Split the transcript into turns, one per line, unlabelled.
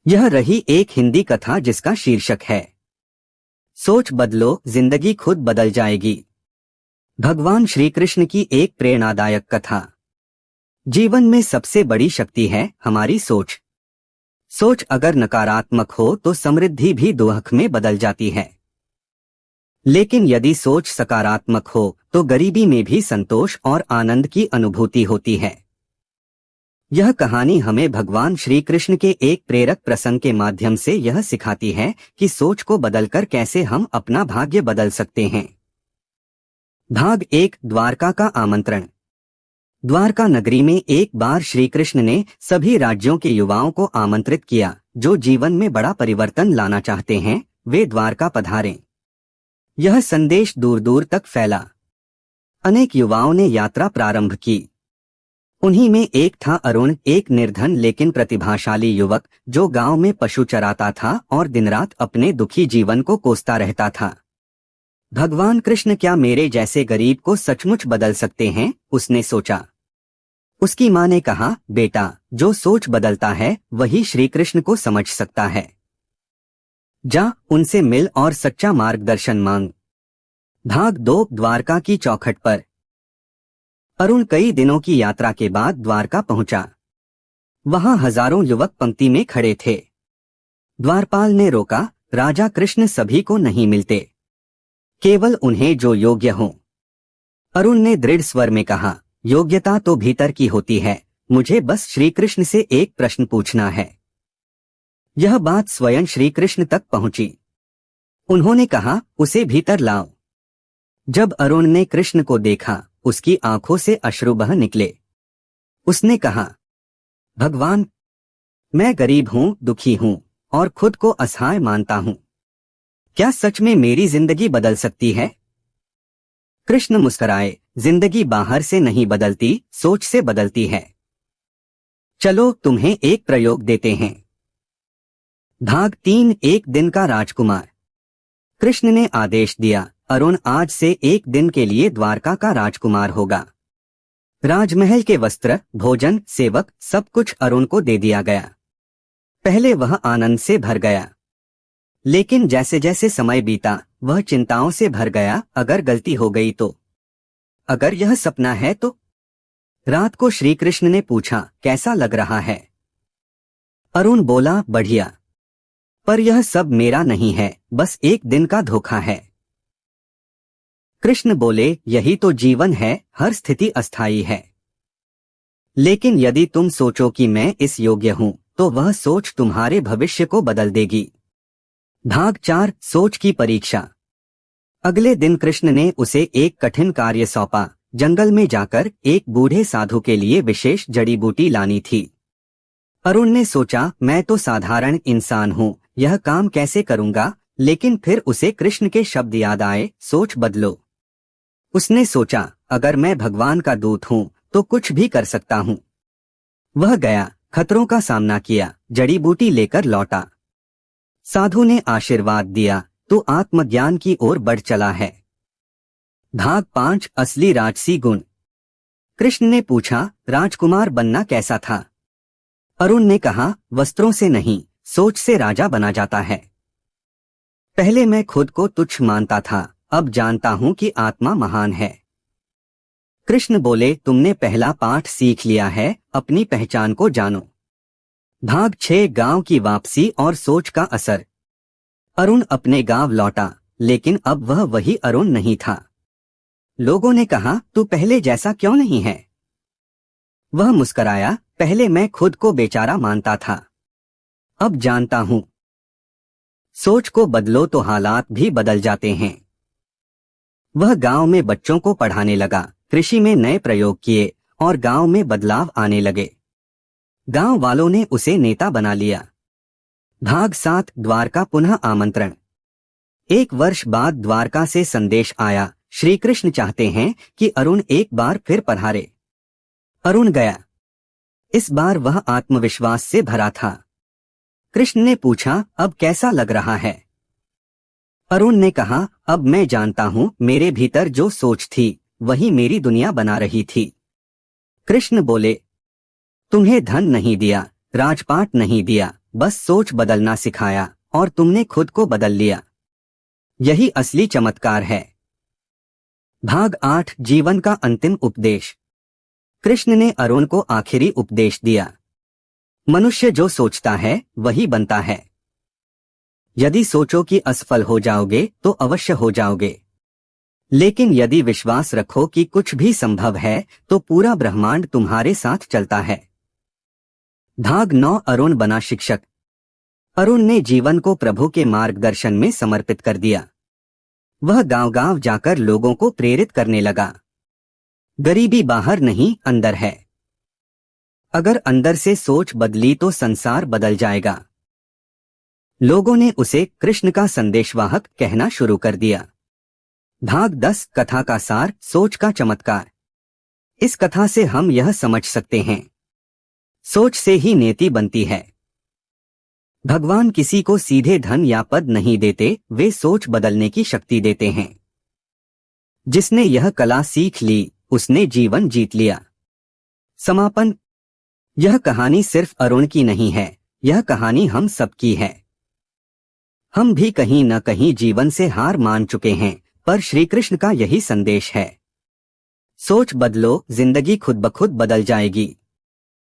यह रही एक हिंदी कथा जिसका शीर्षक है सोच बदलो, जिंदगी खुद बदल जाएगी। भगवान श्री कृष्ण की एक प्रेरणादायक कथा। जीवन में सबसे बड़ी शक्ति है हमारी सोच। सोच अगर नकारात्मक हो तो समृद्धि भी दुख में बदल जाती है, लेकिन यदि सोच सकारात्मक हो तो गरीबी में भी संतोष और आनंद की अनुभूति होती है। यह कहानी हमें भगवान श्री कृष्ण के एक प्रेरक प्रसंग के माध्यम से यह सिखाती है कि सोच को बदलकर कैसे हम अपना भाग्य बदल सकते हैं। भाग 1, द्वारका का आमंत्रण। द्वारका नगरी में एक बार श्री कृष्ण ने सभी राज्यों के युवाओं को आमंत्रित किया जो जीवन में बड़ा परिवर्तन लाना चाहते हैं, वे द्वारका पधारें। यह संदेश दूर दूर तक फैला। अनेक युवाओं ने यात्रा प्रारंभ की। उन्हीं में एक था अरुण, एक निर्धन लेकिन प्रतिभाशाली युवक जो गांव में पशु चराता था और दिन रात अपने दुखी जीवन को कोसता रहता था। भगवान कृष्ण क्या मेरे जैसे गरीब को सचमुच बदल सकते हैं, उसने सोचा। उसकी मां ने कहा, बेटा, जो सोच बदलता है वही श्री कृष्ण को समझ सकता है। जा, उनसे मिल और सच्चा मार्गदर्शन मांग। भाग 2, द्वारका की चौखट पर। अरुण कई दिनों की यात्रा के बाद द्वारका पहुंचा। वहां हजारों युवक पंक्ति में खड़े थे। द्वारपाल ने रोका, राजा कृष्ण सभी को नहीं मिलते, केवल उन्हें जो योग्य हों। अरुण ने दृढ़ स्वर में कहा, योग्यता तो भीतर की होती है, मुझे बस श्री कृष्ण से एक प्रश्न पूछना है। यह बात स्वयं श्री कृष्ण तक पहुंची। उन्होंने कहा, उसे भीतर लाओ। जब अरुण ने कृष्ण को देखा, उसकी आंखों से अश्रु बह निकले। उसने कहा, भगवान, मैं गरीब हूं, दुखी हूं और खुद को असहाय मानता हूं। क्या सच में मेरी जिंदगी बदल सकती है? कृष्ण मुस्कुराए, जिंदगी बाहर से नहीं बदलती, सोच से बदलती है। चलो तुम्हें एक प्रयोग देते हैं। भाग 3, एक दिन का राजकुमार। कृष्ण ने आदेश दिया, अरुण आज से एक दिन के लिए द्वारका का राजकुमार होगा। राजमहल के वस्त्र, भोजन, सेवक सब कुछ अरुण को दे दिया गया। पहले वह आनंद से भर गया, लेकिन जैसे जैसे समय बीता वह चिंताओं से भर गया। अगर गलती हो गई तो? अगर यह सपना है तो? रात को श्री कृष्ण ने पूछा, कैसा लग रहा है? अरुण बोला, बढ़िया, पर यह सब मेरा नहीं है, बस एक दिन का धोखा है। कृष्ण बोले, यही तो जीवन है, हर स्थिति अस्थायी है। लेकिन यदि तुम सोचो कि मैं इस योग्य हूं तो वह सोच तुम्हारे भविष्य को बदल देगी। भाग 4, सोच की परीक्षा। अगले दिन कृष्ण ने उसे एक कठिन कार्य सौंपा। जंगल में जाकर एक बूढ़े साधु के लिए विशेष जड़ी बूटी लानी थी। अरुण ने सोचा, मैं तो साधारण इंसान हूं, यह काम कैसे करूंगा? लेकिन फिर उसे कृष्ण के शब्द याद आए, सोच बदलो। उसने सोचा, अगर मैं भगवान का दूत हूं तो कुछ भी कर सकता हूं। वह गया, खतरों का सामना किया, जड़ी बूटी लेकर लौटा। साधु ने आशीर्वाद दिया, तू आत्मज्ञान की ओर बढ़ चला है। भाग 5, असली राजसी गुण। कृष्ण ने पूछा, राजकुमार बनना कैसा था? अरुण ने कहा, वस्त्रों से नहीं, सोच से राजा बना जाता है। पहले मैं खुद को तुच्छ मानता था, अब जानता हूं कि आत्मा महान है। कृष्ण बोले, तुमने पहला पाठ सीख लिया है, अपनी पहचान को जानो। भाग 6, गांव की वापसी और सोच का असर। अरुण अपने गांव लौटा, लेकिन अब वह वही अरुण नहीं था। लोगों ने कहा, तू पहले जैसा क्यों नहीं है? वह मुस्कराया, पहले मैं खुद को बेचारा मानता था, अब जानता हूं। सोच को बदलो तो हालात भी बदल जाते हैं। वह गांव में बच्चों को पढ़ाने लगा, कृषि में नए प्रयोग किए और गांव में बदलाव आने लगे। गांव वालों ने उसे नेता बना लिया। भाग 7, द्वारका पुनः आमंत्रण। एक वर्ष बाद द्वारका से संदेश आया, श्री कृष्ण चाहते हैं कि अरुण एक बार फिर पधारे। अरुण गया। इस बार वह आत्मविश्वास से भरा था। कृष्ण ने पूछा, अब कैसा लग रहा है? अरुण ने कहा, अब मैं जानता हूं, मेरे भीतर जो सोच थी वही मेरी दुनिया बना रही थी। कृष्ण बोले, तुम्हें धन नहीं दिया, राजपाट नहीं दिया, बस सोच बदलना सिखाया और तुमने खुद को बदल लिया। यही असली चमत्कार है। भाग 8 जीवन का अंतिम उपदेश। कृष्ण ने अरुण को आखिरी उपदेश दिया। मनुष्य जो सोचता है वही बनता है। यदि सोचो कि असफल हो जाओगे तो अवश्य हो जाओगे, लेकिन यदि विश्वास रखो कि कुछ भी संभव है तो पूरा ब्रह्मांड तुम्हारे साथ चलता है। भाग 9 अरुण बना शिक्षक। अरुण ने जीवन को प्रभु के मार्गदर्शन में समर्पित कर दिया। वह गांव-गांव जाकर लोगों को प्रेरित करने लगा। गरीबी बाहर नहीं, अंदर है। अगर अंदर से सोच बदली तो संसार बदल जाएगा। लोगों ने उसे कृष्ण का संदेशवाहक कहना शुरू कर दिया। भाग 10 कथा का सार, सोच का चमत्कार। इस कथा से हम यह समझ सकते हैं, सोच से ही नेति बनती है। भगवान किसी को सीधे धन या पद नहीं देते, वे सोच बदलने की शक्ति देते हैं। जिसने यह कला सीख ली उसने जीवन जीत लिया। समापन। यह कहानी सिर्फ अरुण की नहीं है, यह कहानी हम सबकी है। हम भी कहीं न कहीं जीवन से हार मान चुके हैं, पर श्री कृष्ण का यही संदेश है, सोच बदलो, जिंदगी खुद ब खुद बदल जाएगी।